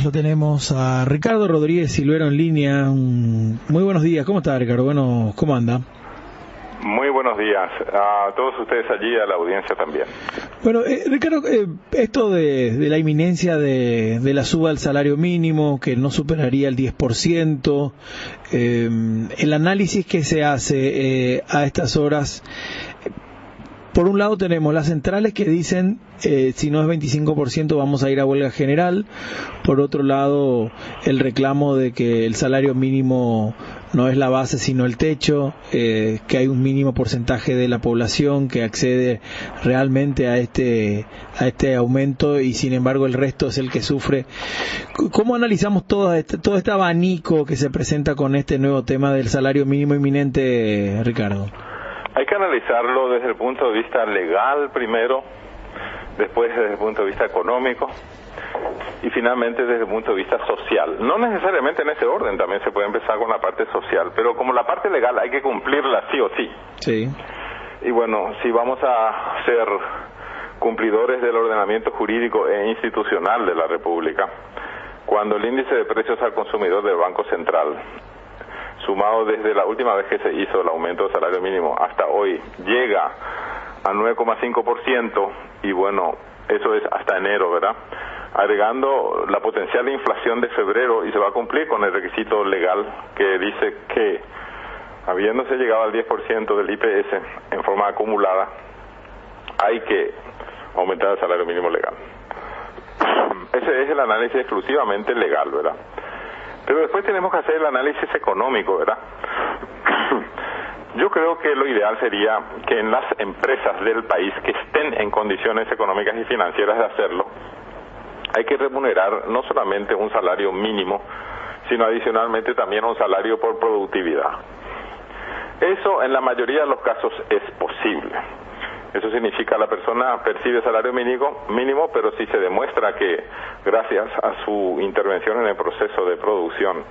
lo tenemos a Ricardo Rodríguez Silvero en línea. Muy buenos días, ¿cómo está, Ricardo? Bueno, ¿cómo anda? Muy buenos días a todos ustedes allí, a la audiencia también. Bueno, Ricardo, esto de la inminencia de la suba del salario mínimo, que no superaría el 10%, el análisis que se hace a estas horas, por un lado tenemos las centrales que dicen si no es 25% vamos a ir a huelga general. Por otro lado, el reclamo de que el salario mínimo no es la base sino el techo, que hay un mínimo porcentaje de la población que accede realmente a este aumento y sin embargo el resto es el que sufre. ¿Cómo analizamos todo este abanico que se presenta con este nuevo tema del salario mínimo inminente, Ricardo? Hay que analizarlo desde el punto de vista legal primero, después desde el punto de vista económico y finalmente desde el punto de vista social. No necesariamente en ese orden, también se puede empezar con la parte social, pero como la parte legal hay que cumplirla sí o sí. Sí. Y bueno, si vamos a ser cumplidores del ordenamiento jurídico e institucional de la República, cuando el índice de precios al consumidor del Banco Central, sumado desde la última vez que se hizo el aumento del salario mínimo hasta hoy, llega a 9,5%, y bueno, eso es hasta enero, ¿verdad? Agregando la potencial inflación de febrero, y se va a cumplir con el requisito legal que dice que, habiéndose llegado al 10% del IPS en forma acumulada, hay que aumentar el salario mínimo legal. Ese es el análisis exclusivamente legal, ¿verdad? Pero después tenemos que hacer el análisis económico, ¿verdad? Yo creo que lo ideal sería que en las empresas del país que estén en condiciones económicas y financieras de hacerlo, hay que remunerar no solamente un salario mínimo, sino adicionalmente también un salario por productividad. Eso en la mayoría de los casos es posible. Eso significa la persona percibe salario mínimo, pero si se demuestra que gracias a su intervención en el proceso de producción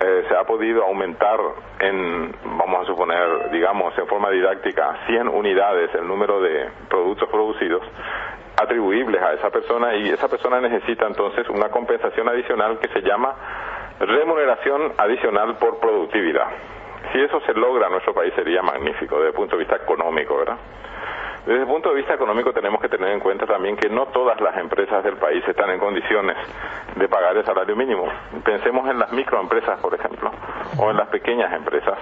se ha podido aumentar vamos a suponer, digamos, en forma didáctica, 100 unidades el número de productos producidos atribuibles a esa persona, y esa persona necesita entonces una compensación adicional que se llama remuneración adicional por productividad. Si eso se logra en nuestro país sería magnífico desde el punto de vista económico, ¿verdad? Desde el punto de vista económico tenemos que tener en cuenta también que no todas las empresas del país están en condiciones de pagar el salario mínimo. Pensemos en las microempresas, por ejemplo, o en las pequeñas empresas.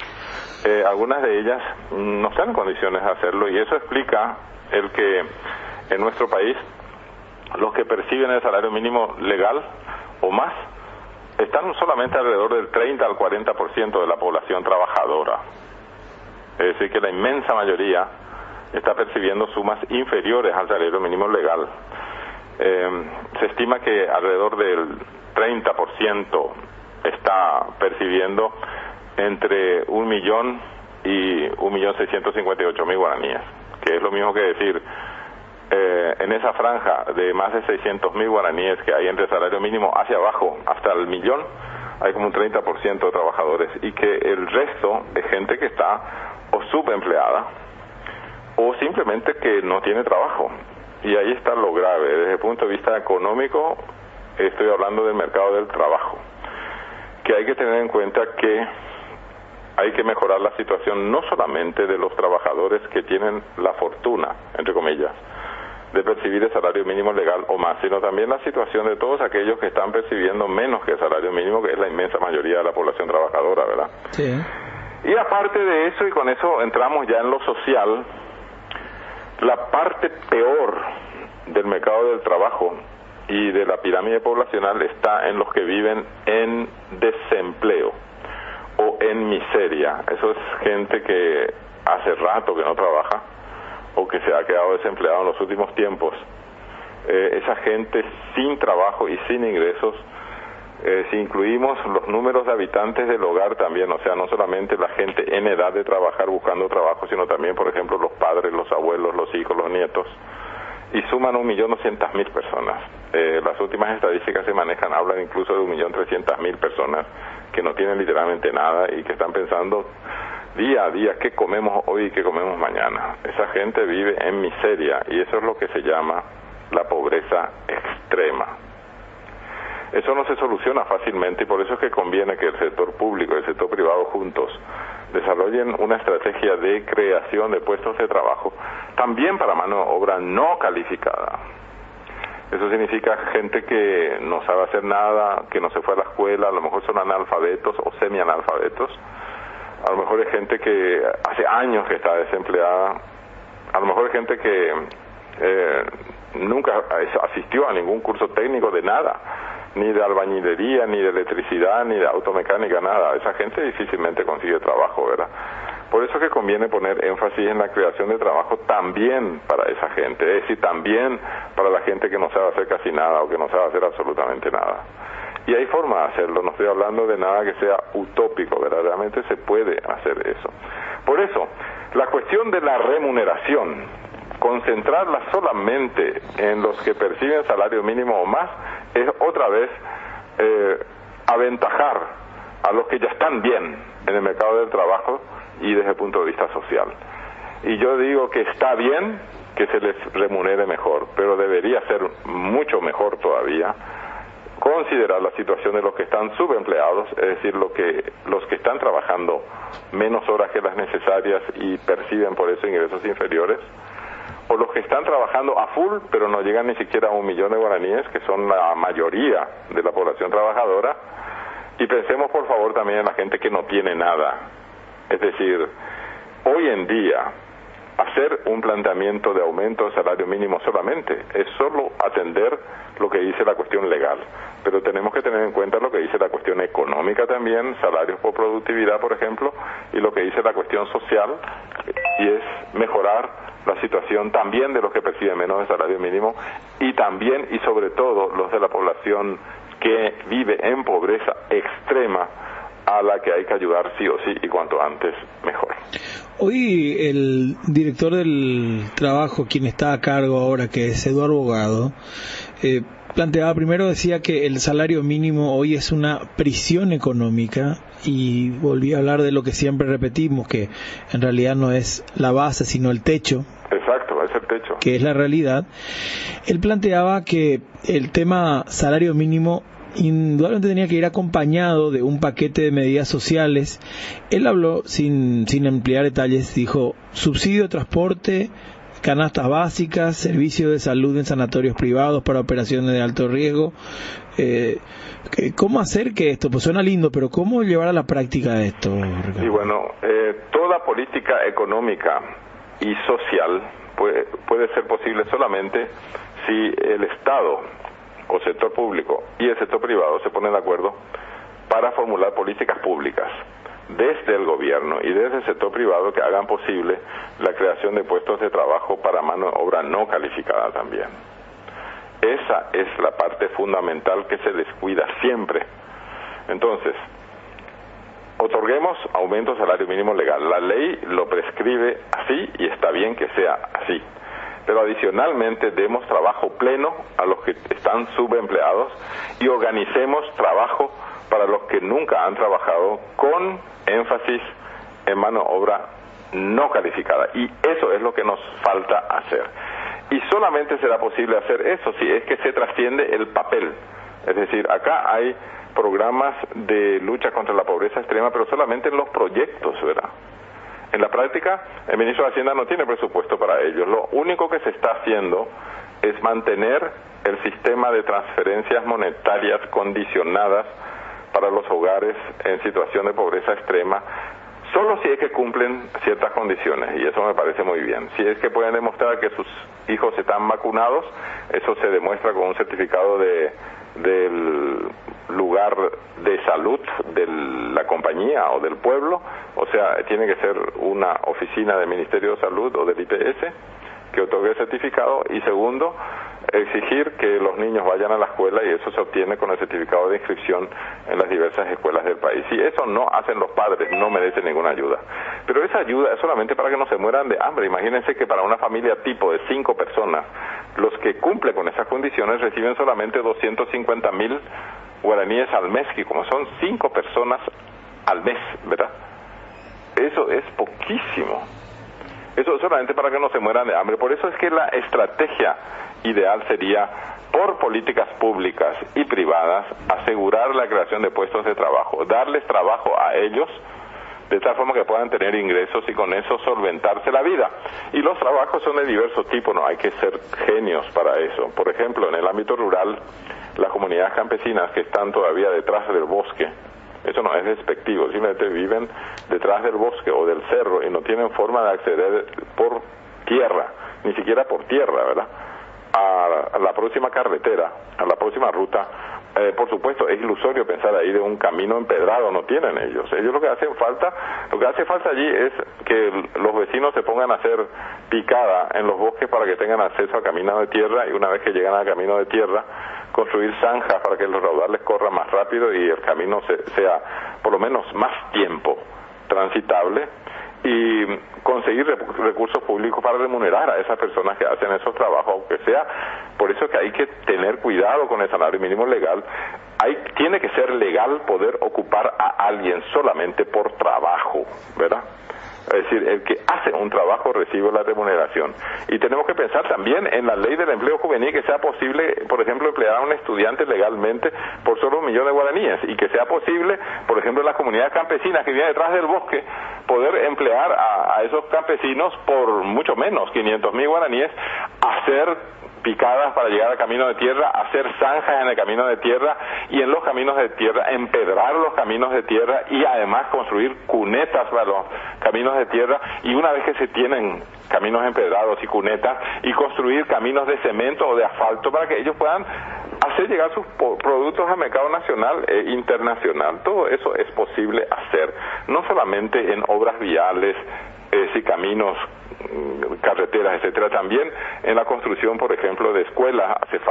Algunas de ellas no están en condiciones de hacerlo, y eso explica el que en nuestro país los que perciben el salario mínimo legal o más están solamente alrededor del 30 al 40% de la población trabajadora. Es decir, que la inmensa mayoría está percibiendo sumas inferiores al salario mínimo legal. Se estima que alrededor del 30% está percibiendo entre 1 millón y 1.658.000 guaraníes, que es lo mismo que decir, en esa franja de más de 600.000 guaraníes que hay entre el salario mínimo hacia abajo hasta el millón, hay como un 30% de trabajadores, y que el resto es gente que está o subempleada o simplemente que no tiene trabajo. Y ahí está lo grave. Desde el punto de vista económico, estoy hablando del mercado del trabajo, que hay que tener en cuenta que hay que mejorar la situación no solamente de los trabajadores que tienen la fortuna, entre comillas, de percibir el salario mínimo legal o más, sino también la situación de todos aquellos que están percibiendo menos que el salario mínimo, que es la inmensa mayoría de la población trabajadora, ¿verdad? Sí. Y aparte de eso, y con eso entramos ya en lo social, la parte peor del mercado del trabajo y de la pirámide poblacional está en los que viven en desempleo o en miseria. Eso es gente que hace rato que no trabaja o que se ha quedado desempleado en los últimos tiempos. Esa gente sin trabajo y sin ingresos, si incluimos los números de habitantes del hogar también, o sea, no solamente la gente en edad de trabajar buscando trabajo, sino también, por ejemplo, los padres, los abuelos, los hijos, los nietos, y suman 1.200.000 personas. Las últimas estadísticas se manejan, hablan incluso de 1.300.000 personas que no tienen literalmente nada y que están pensando día a día qué comemos hoy y qué comemos mañana. Esa gente vive en miseria, y eso es lo que se llama la pobreza extrema. Eso no se soluciona fácilmente y por eso es que conviene que el sector público y el sector privado juntos desarrollen una estrategia de creación de puestos de trabajo, también para mano de obra no calificada. Eso significa gente que no sabe hacer nada, que no se fue a la escuela, a lo mejor son analfabetos o semi-analfabetos, a lo mejor es gente que hace años que está desempleada, a lo mejor es gente que nunca asistió a ningún curso técnico de nada, ni de albañilería, ni de electricidad, ni de automecánica, nada. Esa gente difícilmente consigue trabajo, ¿verdad? Por eso es que conviene poner énfasis en la creación de trabajo también para esa gente, es decir, también para la gente que no sabe hacer casi nada o que no sabe hacer absolutamente nada. Y hay forma de hacerlo, no estoy hablando de nada que sea utópico, verdaderamente se puede hacer eso. Por eso, la cuestión de la remuneración, concentrarla solamente en los que perciben salario mínimo o más, es otra vez aventajar a los que ya están bien en el mercado del trabajo y desde el punto de vista social. Y yo digo que está bien que se les remunere mejor, pero debería ser mucho mejor todavía considerar la situación de los que están subempleados, es decir, los que están trabajando menos horas que las necesarias y perciben por eso ingresos inferiores, o los que están trabajando a full pero no llegan ni siquiera a 1 millón de guaraníes, que son la mayoría de la población trabajadora. Y pensemos por favor también en la gente que no tiene nada. Es decir, hoy en día hacer un planteamiento de aumento del salario mínimo solamente es solo atender lo que dice la cuestión legal, pero tenemos que tener en cuenta lo que dice la cuestión económica también, salarios por productividad por ejemplo, y lo que dice la cuestión social, y es mejorar la situación también de los que perciben menos de salario mínimo y también y sobre todo los de la población que vive en pobreza extrema, a la que hay que ayudar sí o sí y cuanto antes mejor. Hoy el director del trabajo, quien está a cargo ahora, que es Eduardo Bogado, planteaba, primero decía que el salario mínimo hoy es una prisión económica y volví a hablar de lo que siempre repetimos, que en realidad no es la base sino el techo. Exacto, es el techo. Que es la realidad. Él planteaba que el tema salario mínimo indudablemente tenía que ir acompañado de un paquete de medidas sociales. Él habló, sin ampliar detalles, dijo subsidio de transporte, canastas básicas, servicio de salud en sanatorios privados para operaciones de alto riesgo. ¿Cómo hacer que esto? Pues suena lindo, pero ¿cómo llevar a la práctica esto, Ricardo? Y bueno, toda política económica y social puede ser posible solamente si el Estado o sector público y el sector privado se ponen de acuerdo para formular políticas públicas desde el gobierno y desde el sector privado que hagan posible la creación de puestos de trabajo para mano de obra no calificada también. Esa es la parte fundamental que se descuida siempre. Entonces, otorguemos aumento de salario mínimo legal. La ley lo prescribe así y está bien que sea así. Pero adicionalmente demos trabajo pleno a los que están subempleados y organicemos trabajo para los que nunca han trabajado con énfasis en mano de obra no calificada. Y eso es lo que nos falta hacer. Y solamente será posible hacer eso si es que se trasciende el papel. Es decir, acá hay programas de lucha contra la pobreza extrema, pero solamente en los proyectos, ¿verdad? En la práctica, el ministro de Hacienda no tiene presupuesto para ellos. Lo único que se está haciendo es mantener el sistema de transferencias monetarias condicionadas para los hogares en situación de pobreza extrema, solo si es que cumplen ciertas condiciones, y eso me parece muy bien. Si es que pueden demostrar que sus hijos están vacunados, eso se demuestra con un certificado del lugar de salud de la compañía o del pueblo, o sea, tiene que ser una oficina del Ministerio de Salud o del IPS que otorgue el certificado, y segundo, exigir que los niños vayan a la escuela, y eso se obtiene con el certificado de inscripción en las diversas escuelas del país. Si eso no hacen los padres, no merecen ninguna ayuda. Pero esa ayuda es solamente para que no se mueran de hambre. Imagínense que para una familia tipo de 5 personas, los que cumplen con esas condiciones reciben solamente 250.000 guaraníes al mes, que como son 5 personas al mes, ¿verdad? Eso es poquísimo. Eso es solamente para que no se mueran de hambre. Por eso es que la estrategia ideal sería por políticas públicas y privadas, asegurar la creación de puestos de trabajo, darles trabajo a ellos, de tal forma que puedan tener ingresos y con eso solventarse la vida. Y los trabajos son de diversos tipos, no hay que ser genios para eso. Por ejemplo, en el ámbito rural, las comunidades campesinas que están todavía detrás del bosque, eso no es despectivo, simplemente viven detrás del bosque o del cerro y no tienen forma de acceder por tierra, ni siquiera por tierra, ¿verdad?, a la próxima carretera, a la próxima ruta. Por supuesto, es ilusorio pensar ahí de un camino empedrado, no tienen ellos. Ellos lo que hace falta allí es que los vecinos se pongan a hacer picada en los bosques para que tengan acceso a camino de tierra, y una vez que llegan al camino de tierra, construir zanjas para que los raudales corran más rápido y el camino sea por lo menos más tiempo transitable, y conseguir recursos públicos para remunerar a esas personas que hacen esos trabajos, aunque sea. Por eso que hay que tener cuidado con el salario mínimo legal. Tiene que ser legal poder ocupar a alguien solamente por trabajo, ¿verdad? Es decir, el que hace un trabajo recibe la remuneración. Y tenemos que pensar también en la ley del empleo juvenil, que sea posible, por ejemplo, emplear a un estudiante legalmente por solo 1 millón de guaraníes, y que sea posible, por ejemplo, en las comunidades campesinas que vienen detrás del bosque, poder emplear a esos campesinos por mucho menos, 500.000 guaraníes, hacer picadas para llegar al camino de tierra, hacer zanjas en el camino de tierra, y en los caminos de tierra empedrar los caminos de tierra, y además construir cunetas para los caminos de tierra, y una vez que se tienen caminos empedrados y cunetas, y construir caminos de cemento o de asfalto para que ellos puedan hacer llegar sus productos al mercado nacional e internacional. Todo eso es posible hacer, no solamente en obras viales, y caminos, carreteras, etcétera, también en la construcción, por ejemplo, de escuelas. Hace